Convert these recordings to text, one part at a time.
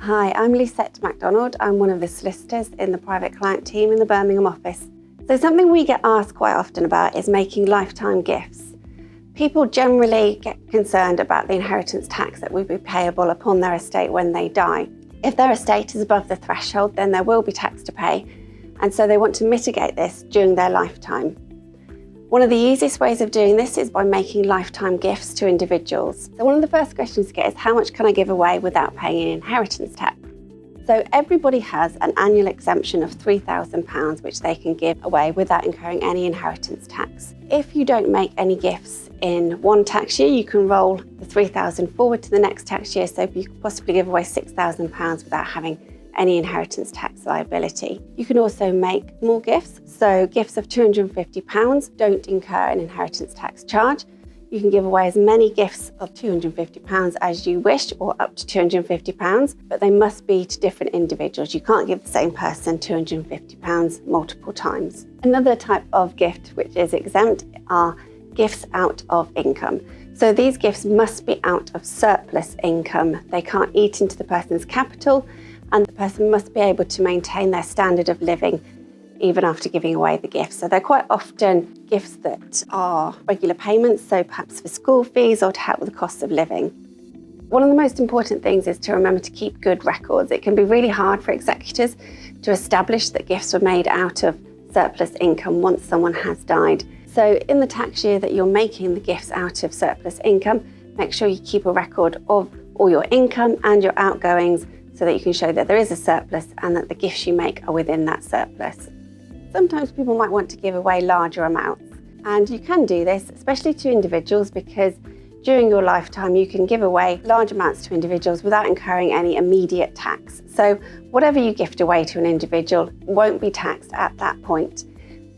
Hi, I'm Lisette MacDonald. I'm one of the solicitors in the private client team in the Birmingham office. So something we get asked quite often about is making lifetime gifts. People generally get concerned about the inheritance tax that will be payable upon their estate when they die. If their estate is above the threshold, then there will be tax to pay, and so they want to mitigate this during their lifetime. One of the easiest ways of doing this is by making lifetime gifts to individuals. So one of the first questions to get is, how much can I give away without paying inheritance tax? So everybody has an annual exemption of £3,000 which they can give away without incurring any inheritance tax. If you don't make any gifts in one tax year, you can roll the £3,000 forward to the next tax year, so you could possibly give away £6,000 without having any inheritance tax liability. You can also make more gifts, so gifts of £250 don't incur an inheritance tax charge. You can give away as many gifts of £250 as you wish, or up to £250, but they must be to different individuals. You can't give the same person £250 multiple times. Another type of gift which is exempt are gifts out of income. So these gifts must be out of surplus income. They can't eat into the person's capital, and the person must be able to maintain their standard of living even after giving away the gifts. So they're quite often gifts that are regular payments, so perhaps for school fees or to help with the cost of living. One of the most important things is to remember to keep good records. It can be really hard for executors to establish that gifts were made out of surplus income once someone has died. So in the tax year that you're making the gifts out of surplus income, make sure you keep a record of all your income and your outgoings so that you can show that there is a surplus and that the gifts you make are within that surplus. Sometimes people might want to give away larger amounts, and you can do this, especially to individuals, because during your lifetime you can give away large amounts to individuals without incurring any immediate tax. So whatever you gift away to an individual won't be taxed at that point.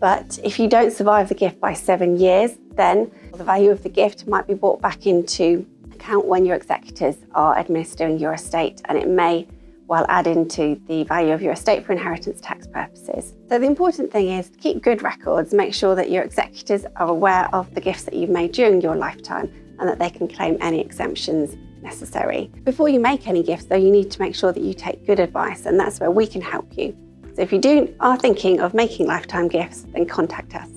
But if you don't survive the gift by 7 years, then the value of the gift might be brought back into account when your executors are administering your estate, and it may well add into the value of your estate for inheritance tax purposes. So the important thing is to keep good records, make sure that your executors are aware of the gifts that you've made during your lifetime and that they can claim any exemptions necessary. Before you make any gifts though, you need to make sure that you take good advice, and that's where we can help you. So if you are thinking of making lifetime gifts, then contact us.